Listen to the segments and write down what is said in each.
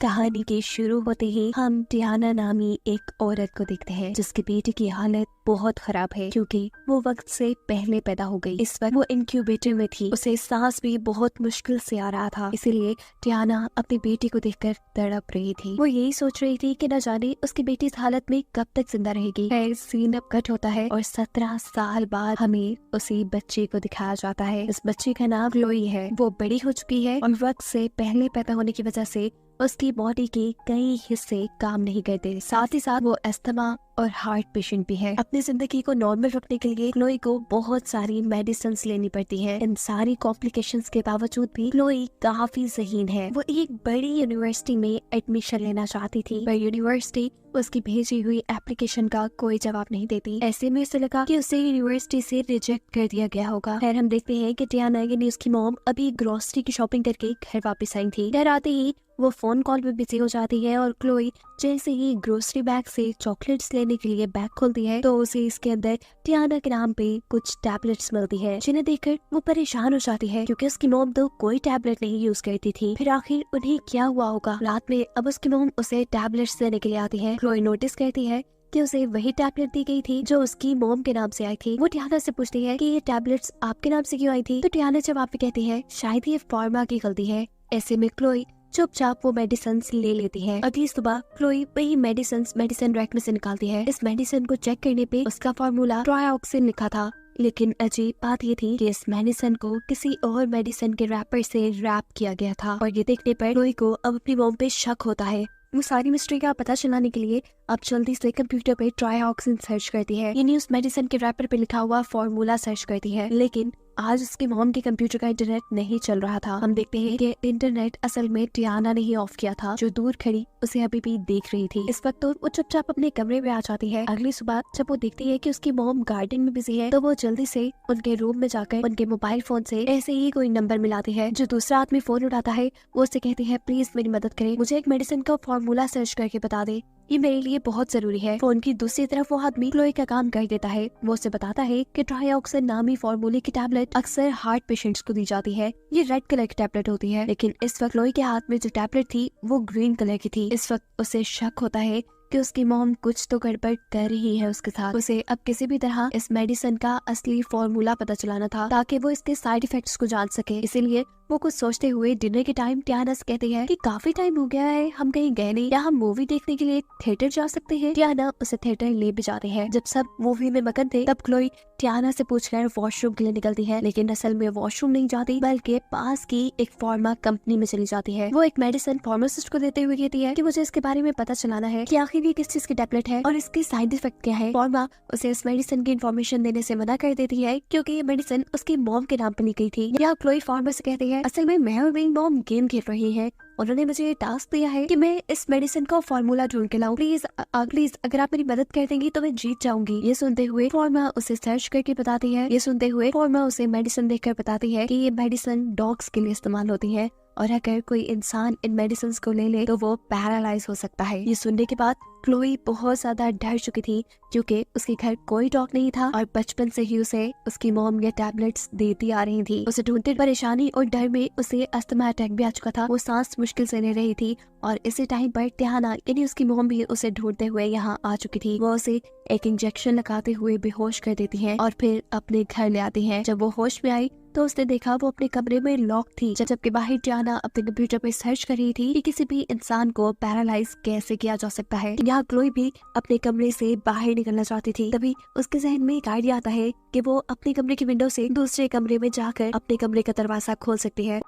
कहानी के शुरू होते ही हम टियाना नामी एक औरत को देखते हैं जिसके बेटे की हालत बहुत खराब है क्योंकि वो वक्त से पहले पैदा हो गई। इस वक्त वो इंक्यूबेटर में थी, उसे सांस भी बहुत मुश्किल से आ रहा था। इसीलिए टियाना अपने बेटे को देखकर तड़प रही थी। वो यही सोच रही थी कि न जाने उसकी बेटी इस हालत में कब तक जिंदा रहेगी। फिर सीन अब कट होता है और 17 साल बाद हमें उसी बच्चे को दिखाया जाता है। इस बच्चे का नाम क्लोई है। वो बड़ी हो चुकी है और वक्त से पहले पैदा होने की वजह से उसकी बॉडी के कई हिस्से काम नहीं करते। साथ ही साथ वो अस्थमा और हार्ट पेशेंट भी है। अपनी जिंदगी को नॉर्मल रखने के लिए क्लोई को बहुत सारी मेडिसिन लेनी पड़ती हैं। इन सारी कॉम्प्लिकेशंस के बावजूद भी क्लोई काफी ज़हीन है। वो एक बड़ी यूनिवर्सिटी में एडमिशन लेना चाहती थी पर यूनिवर्सिटी उसकी भेजी हुई एप्लीकेशन का कोई जवाब नहीं देती। ऐसे में उसे लगा कि उसे यूनिवर्सिटी से रिजेक्ट कर दिया गया होगा। फिर हम देखते हैं कि टियाना यानी उसकी मॉम अभी ग्रोसरी की शॉपिंग करके घर वापस आई थी। घर आते ही वो फोन कॉल में बिजी हो जाती है और क्लोई जैसे ही ग्रोसरी बैग से चॉकलेट्स लेने के लिए बैग खोलती है तो उसे इसके अंदर टियाना के नाम पे कुछ टैबलेट्स मिलती है, जिन्हें देखकर वो परेशान हो जाती है क्योंकि उसकी मॉम तो कोई टैबलेट नहीं यूज करती थी। फिर आखिर उन्हें क्या हुआ होगा। रात में अब उसकी मॉम उसे टैबलेट्स देने के लिए आती है। क्लोई नोटिस करती है कि उसे वही टैबलेट दी गई थी जो उसकी मॉम के नाम से आई थी। वो टियाना से पूछती है कि ये टैबलेट्स आपके नाम से क्यों आई थी। तो टियाना जवाब में कहती है शायद ये फार्मा की गलती है। ऐसे में क्लोई चुपचाप वो मेडिसिन ले लेती है। अगली सुबह क्लोई वही मेडिसिन रैक में से निकालती है। इस मेडिसिन को चेक करने पे उसका फार्मूला ट्रायोक्सिन लिखा था, लेकिन अजीब बात ये थी कि इस मेडिसिन को किसी और मेडिसिन के रैपर से रैप किया गया था। और ये देखने पर क्लोई को अब अपनी मॉम पे शक होता है। वो सारी मिस्ट्री का पता चलाने के लिए अब जल्दी से कंप्यूटर पे ट्रायोक्सिन सर्च करती है। यानी उस मेडिसिन के रैपर पे लिखा हुआ फॉर्मूला सर्च करती है। लेकिन आज उसके मॉम के कंप्यूटर का इंटरनेट नहीं चल रहा था। हम देखते हैं कि इंटरनेट असल में टियाना ने ही ऑफ किया था, जो दूर खड़ी उसे अभी भी देख रही थी। इस वक्त तो वो चुपचाप अपने कमरे में आ जाती है। अगली सुबह जब वो देखती है कि उसकी मॉम गार्डन में बिजी है तो वो जल्दी से उनके रूम में जाकर उनके मोबाइल फोन से ऐसे ही कोई नंबर मिलाती है। जो दूसरा आदमी फोन उठाता है वो उससे कहती है प्लीज मेरी मदद करें, मुझे एक मेडिसिन का फॉर्मूला सर्च करके बता दे, ये मेरे लिए बहुत जरूरी है। फोन की दूसरी तरफ वो आदमी क्लोई का काम कर देता है। वो उसे बताता है कि ट्रायोक्सिन नामी फॉर्मूले की टैबलेट अक्सर हार्ट पेशेंट्स को दी जाती है। ये रेड कलर की टैबलेट होती है, लेकिन इस वक्त क्लोई के हाथ में जो टैबलेट थी वो ग्रीन कलर की थी। इस वक्त उसे शक होता है कि उसकी मॉम कुछ तो गड़बड़ कर रही है उसके साथ। उसे अब किसी भी तरह इस मेडिसिन का असली फॉर्मूला पता चलाना था ताकि वो इसके साइड इफेक्ट्स को जान सके। इसीलिए वो कुछ सोचते हुए डिनर के टाइम टियाना से कहती है कि काफी टाइम हो गया है, हम कहीं गए नहीं, या हम मूवी देखने के लिए थिएटर जा सकते हैं। टियाना उसे थिएटर ले भी जाते हैं। जब सब मूवी में मगन थे तब क्लोई टियाना से पूछकर वॉशरूम के लिए निकलती है, लेकिन असल में वॉशरूम नहीं जाती बल्कि पास की एक फार्मा कंपनी में चली जाती है। वो एक मेडिसिन फार्मासिस्ट को देते हुए कहती है कि मुझे इसके बारे में पता चलाना है कि आखिर ये किस चीज की टैबलेट है और इसके साइड इफेक्ट क्या है। फार्मा उसे इस मेडिसिन की इन्फॉर्मेशन देने से मना कर देती है क्योंकि ये मेडिसिन उसकी मॉम के नाम पर ली गई थी। यहाँ क्लोई फार्मा से कहती है असल में मैं और मेरी मॉम गेम खेल रही है, उन्होंने मुझे ये टास्क दिया है कि मैं इस मेडिसिन का फॉर्मूला ढूंढ के लाऊं। प्लीज अगर आप मेरी मदद कर देंगी तो मैं जीत जाऊंगी। ये सुनते हुए फार्मा उसे सर्च करके बताती है। ये सुनते हुए फार्मा उसे मेडिसिन देखकर बताती है कि ये मेडिसिन डॉग्स के लिए इस्तेमाल होती है और अगर कोई इंसान इन मेडिसिन को ले ले तो वो पैरालाइज हो सकता है। ये सुनने के बाद क्लोई बहुत ज्यादा डर चुकी थी क्योंकि उसके घर कोई डॉग नहीं था और बचपन से ही उसे उसकी मॉम ये टैबलेट्स देती आ रही थी। उसे ढूंढते परेशानी और डर में उसे अस्थमा अटैक भी आ चुका था। वो सांस मुश्किल से ले रही थी और इसी टाइम पर टियाना यानी उसकी मॉम भी उसे ढूंढते हुए यहाँ आ चुकी थी। वो उसे एक इंजेक्शन लगाते हुए बेहोश कर देती है और फिर अपने घर ले आती है। जब वो होश में आई तो उसने देखा वो अपने कमरे में लॉक थी, जबकि बाहर टियाना अपने कंप्यूटर पे सर्च कर रही थी कि किसी भी इंसान को पैरालाइज कैसे किया जा सकता है। यहाँ क्लोई भी अपने कमरे से बाहर निकलना चाहती थी। तभी उसके जहन में एक आइडिया आता है कि वो अपने कमरे की विंडो से दूसरे कमरे में जाकर अपने कमरे का दरवाजा खोल सकती है।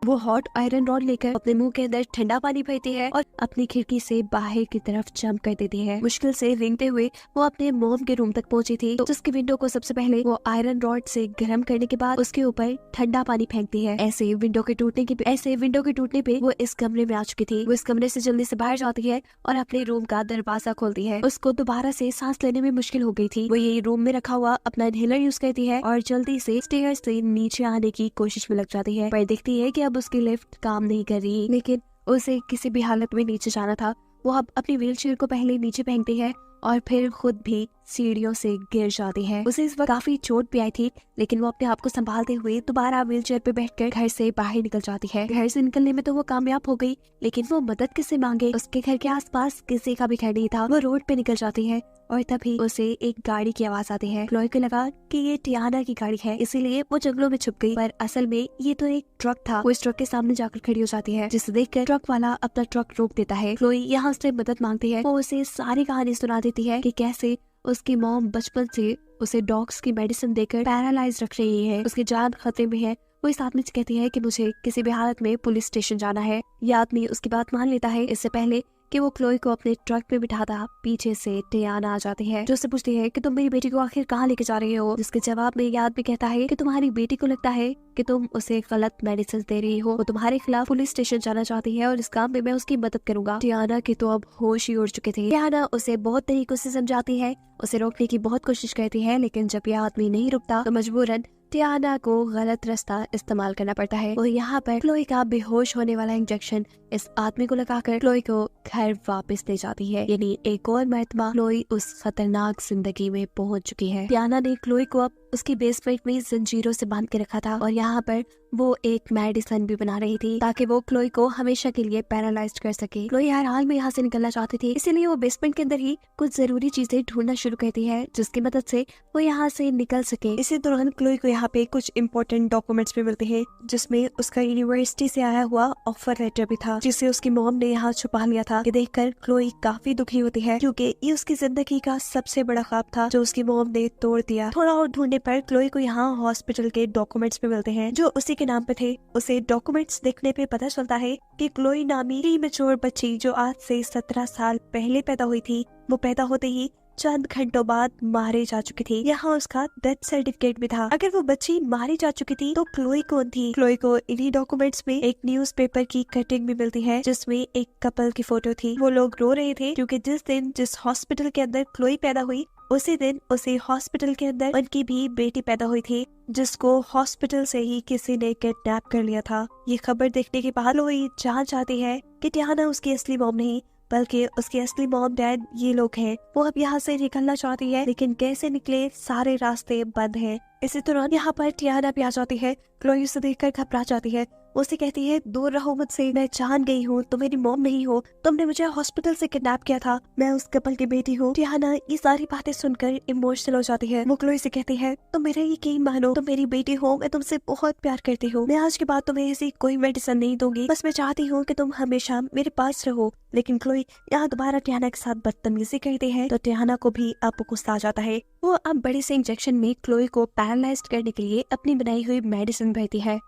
वो हॉट आयरन रॉड लेकर अपने मुंह के अंदर ठंडा पानी भरती है और अपनी खिड़की से बाहर की तरफ जंप कर देती है। मुश्किल से रेंगते हुए वो अपने मॉम के रूम तक पहुंची थी तो जिसकी विंडो को सबसे पहले वो आयरन रॉड से गर्म करने के बाद उसके ऊपर ठंडा पानी फेंकती है। ऐसे विंडो के टूटने पे वो इस कमरे में आ चुकी थी। वो इस कमरे से जल्दी से बाहर जाती है और अपने रूम का दरवाजा खोलती है। उसको दोबारा से सांस लेने में मुश्किल हो गई थी। वो यही रूम में रखा हुआ अपना इनहेलर यूज करती है और जल्दी से स्टेयर्स से नीचे आने की कोशिश में लग जाती है, पर देखती है कि अब उसकी लिफ्ट काम नहीं कर रही। लेकिन उसे किसी भी हालत में नीचे जाना था। वो अब अपनी व्हीलचेयर को पहले नीचे फेंकती है और फिर खुद भी सीढ़ियों से गिर जाती है। उसे इस वक्त काफी चोट भी आई थी, लेकिन वो अपने आप को संभालते हुए दोबारा व्हीलचेयर पे बैठकर घर से बाहर निकल जाती है। घर से निकलने में तो वो कामयाब हो गई, लेकिन वो मदद किससे मांगे? उसके घर के आसपास किसी का भी घर नहीं था। वो रोड पे निकल जाती है और तभी उसे एक गाड़ी की आवाज आती है। क्लोई को लगा कि ये टियाना की गाड़ी है, इसीलिए वो जंगलों में छुप गई, पर असल में ये तो एक ट्रक था। वो इस ट्रक के सामने जाकर खड़ी हो जाती है, जिसे देखकर ट्रक वाला अपना ट्रक रोक देता है। क्लोई यहाँ से मदद मांगती है। वो उसे सारी कहानी सुना देती है कि कैसे उसकी मॉम बचपन से उसे डॉग्स की मेडिसिन देकर पैरालाइज रख रही है, उसकी जान खतरे में है। वो इस आदमी से कहती है कि मुझे किसी भी हालत में पुलिस स्टेशन जाना है। यह आदमी उसकी बात मान लेता है। इससे पहले कि वो क्लोई को अपने ट्रक में बिठाता, पीछे से टियाना आ जाती है, जो उससे पूछती है कि तुम मेरी बेटी को आखिर कहाँ लेके जा रहे हो? जिसके जवाब में ये आदमी कहता है कि तुम्हारी बेटी को लगता है कि तुम उसे गलत मेडिसिन दे रही हो। वो तुम्हारे खिलाफ पुलिस स्टेशन जाना चाहती है और इस काम में मैं उसकी मदद करूंगा। टियाना के तो अब होश ही उड़ चुके थे। टियाना उसे बहुत तरीकों से समझाती है, उसे रोकने की बहुत कोशिश करती है, लेकिन जब यह आदमी नहीं रुकता तो मजबूरन टियाना को गलत रास्ता इस्तेमाल करना पड़ता है। वो यहाँ पर क्लोई का बेहोश होने वाला इंजेक्शन इस आदमी को लगाकर क्लोई को घर वापस ले जाती है। यानी एक और मरतबा क्लोई उस खतरनाक जिंदगी में पहुंच चुकी है। टियाना ने क्लोई को अब उसकी बेसमेंट में जंजीरों से बांध के रखा था और यहाँ पर वो एक मेडिसिन भी बना रही थी ताकि वो क्लोई को हमेशा के लिए पैरालाइज कर सके। क्लोई हर हाल में यहाँ से निकलना चाहती थी, इसीलिए वो बेसमेंट के अंदर ही कुछ जरूरी चीजें ढूंढना शुरू करती है, जिसकी मदद से वो यहाँ से निकल सके। इसी दौरान क्लोई को यहाँ पे कुछ इम्पोर्टेंट डॉक्यूमेंट्स भी मिलते हैं, जिसमें उसका यूनिवर्सिटी से आया हुआ ऑफर लेटर भी था, जिसे उसकी मॉम ने यहाँ छुपा लिया था। ये देखकर क्लोई काफी दुखी होती है, क्योंकि ये उसकी जिंदगी का सबसे बड़ा ख्वाब था जो उसकी मॉम ने तोड़ दिया। थोड़ा और ढूंढने पर क्लोई को यहाँ हॉस्पिटल के डॉक्यूमेंट्स भी मिलते हैं, जो उसी के नाम पे थे। उसे डॉक्यूमेंट्स देखने पे पता चलता है कि क्लोई नामी प्रीमेच्योर बच्ची जो आज से 17 साल पहले पैदा हुई थी, वो पैदा होते ही चंद घंटों बाद मारे जा चुकी थी। यहाँ उसका डेथ सर्टिफिकेट भी था। अगर वो बच्ची मारी जा चुकी थी तो क्लोई कौन थी? क्लोई को इन्हीं डॉक्यूमेंट्स में एक न्यूज़पेपर की कटिंग भी मिलती है, जिसमें एक कपल की फोटो थी। वो लोग रो रहे थे क्योंकि जिस दिन जिस हॉस्पिटल के अंदर क्लोई पैदा हुई, उसी दिन उसी हॉस्पिटल के अंदर उनकी भी बेटी पैदा हुई थी, जिसको हॉस्पिटल से ही किसी ने किडनैप कर लिया था। ये खबर देखने के बाद क्लोई जान चाहती है कि टियाना उसकी असली मॉम नहीं, बल्कि उसके असली मॉम डैड ये लोग हैं। वो अब यहाँ से निकलना चाहती है, लेकिन कैसे निकले? सारे रास्ते बंद हैं। इसी दौरान यहाँ पर टियाना भी आ जाती है। क्लोई उसे देखकर घबरा जाती है। उसे कहती है, दूर रहो मुझसे, मैं जान गई हूँ तुम मेरी मॉम नहीं हो, तुमने मुझे हॉस्पिटल से किडनैप किया था, मैं उस कपल की बेटी हूँ। टियाना ये सारी बातें सुनकर इमोशनल हो जाती है। वो क्लोई से कहती है, तुम मेरा यकीन मानो, तुम मेरी बेटी हो, मैं तुमसे बहुत प्यार करती हूँ, मैं आज के बाद तुम्हें ऐसी कोई मेडिसिन नहीं दूंगी, बस मैं चाहती हूँ कि तुम हमेशा मेरे पास रहो। लेकिन क्लोई यहाँ दोबारा टियाना के साथ बदतमीजी करती है, तो टियाना को भी अब गुस्सा आ जाता है। वो अब बड़े से इंजेक्शन में क्लोई को पैरालाइज करने के लिए अपनी बनाई हुई मेडिसिन भरती है।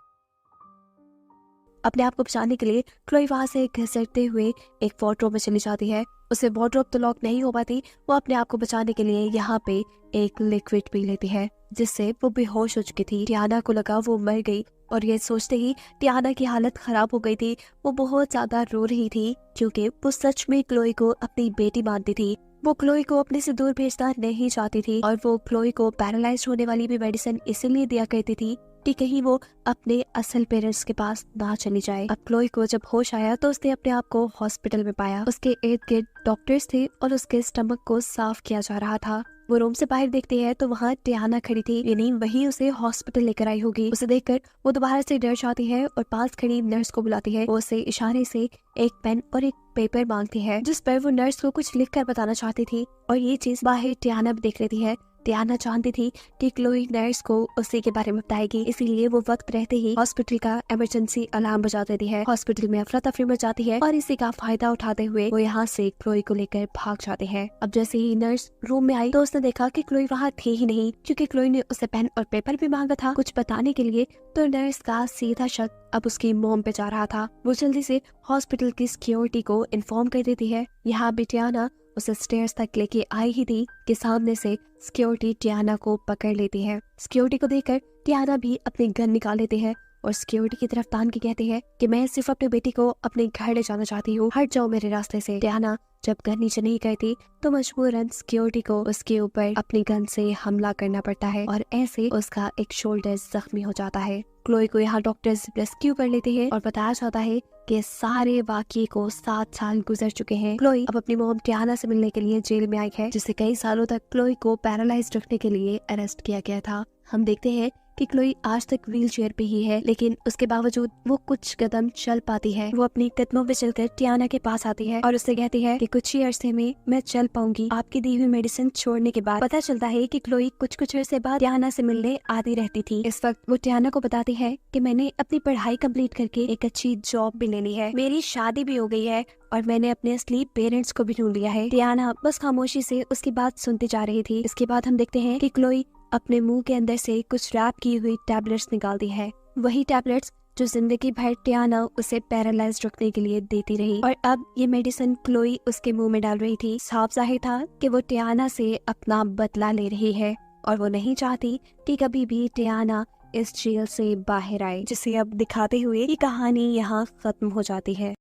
अपने आप को बचाने के लिए क्लोई वहां से घसरते हुए एक वार्डरोब में चली जाती है। उसे वार्डरोब तो लॉक नहीं हो पाती। वो अपने आप को बचाने के लिए यहाँ पे एक लिक्विड पी लेती है, जिससे वो बेहोश हो चुकी थी। टियाना को लगा वो मर गई और ये सोचते ही टियाना की हालत खराब हो गई थी। वो बहुत ज्यादा रो रही थी, क्योंकि वो सच में क्लोई को अपनी बेटी मानती थी। वो क्लोई को अपने से दूर भेजना नहीं चाहती थी और वो क्लोई को पैरालाइज होने वाली भी मेडिसिन इसीलिए दिया करती थी कि कहीं वो अपने असल पेरेंट्स के पास ना चली जाए। अब क्लोई को जब होश आया तो उसने अपने आप को हॉस्पिटल में पाया। उसके इर्द गिर्द डॉक्टर्स थे और उसके स्टमक को साफ किया जा रहा था। वो रूम से बाहर देखती है तो वहाँ टियाना खड़ी थी, यानी वहीं उसे हॉस्पिटल लेकर आई होगी। उसे देखकर वो दोबारा से डर जाती है और पास खड़ी नर्स को बुलाती है। वो उसे इशारे से एक पेन और एक पेपर मांगती है, जिस पर वो नर्स को कुछ लिखकर बताना चाहती थी, और ये चीज बाहर टियाना भी देख लेती है। टियाना जानती थी कि क्लोई नर्स को उसी के बारे में बताएगी, इसीलिए वो वक्त रहते ही हॉस्पिटल का इमरजेंसी अलार्म बजा देती है। हॉस्पिटल में अफरा तफरी मच जाती है और इसी का फायदा उठाते हुए वो यहाँ से क्लोई को लेकर भाग जाते हैं। अब जैसे ही नर्स रूम में आई तो उसने देखा कि क्लोई वहाँ थी ही नहीं, क्योंकि क्लोई ने उसे पेन और पेपर भी मांगा था कुछ बताने के लिए। तो नर्स का सीधा शक अब उसकी मॉम पे जा रहा था। वो जल्दी से हॉस्पिटल की सिक्योरिटी को इन्फॉर्म कर देती है। यहाँ भी टियाना उसे स्टेयर्स तक लेके आई ही थी कि सामने से सिक्योरिटी टियाना को पकड़ लेती है। सिक्योरिटी को देखकर टियाना भी अपनी गन निकाल लेती है और सिक्योरिटी की तरफ तान के कहती है कि मैं सिर्फ अपनी बेटी को अपने घर ले जाना चाहती हूँ, हट जाओ मेरे रास्ते से। टियाना जब घर नीचे नहीं गए थे तो मजबूरन सिक्योरिटी को उसके ऊपर अपनी गन से हमला करना पड़ता है और ऐसे उसका एक शोल्डर जख्मी हो जाता है। क्लोई को यहाँ डॉक्टर्स रेस्क्यू कर लेते हैं और बताया जाता है कि सारे वाकये को 7 साल गुजर चुके हैं। क्लोई अब अपनी मॉम टियाना से मिलने के लिए जेल में आई है, जिससे कई सालों तक क्लोई को पैरालाइज रखने के लिए अरेस्ट किया गया था। हम देखते हैं कि क्लोई आज तक व्हील चेयर पे ही है, लेकिन उसके बावजूद वो कुछ कदम चल पाती है। वो अपनी कदमों पे चलकर टियाना के पास आती है और उससे कहती है कि कुछ ही अरसे में मैं चल पाऊंगी। आपकी दी हुई मेडिसिन छोड़ने के बाद पता चलता है कि क्लोई कुछ अरसे बाद टियाना से मिलने आती रहती थी। इस वक्त वो टियाना को बताती है कि मैंने अपनी पढ़ाई कंप्लीट करके एक अच्छी जॉब भी ले ली है, मेरी शादी भी हो गई है और मैंने अपने असली पेरेंट्स को भी ढूंढ लिया है। टियाना बस खामोशी से उसकी बात सुनती जा रही थी। इसके बाद हम देखते हैं कि क्लोई अपने मुंह के अंदर से कुछ रैप की हुई टैबलेट्स निकालती है, वही टैबलेट्स जो जिंदगी भर टियाना उसे पैरालाइज रखने के लिए देती रही। और अब ये मेडिसिन क्लोई उसके मुंह में डाल रही थी। साफ जाहिर था कि वो टियाना से अपना बदला ले रही है और वो नहीं चाहती कि कभी भी टियाना इस जेल से बाहर आए, जिसे अब दिखाते हुए ये कहानी यहाँ खत्म हो जाती है।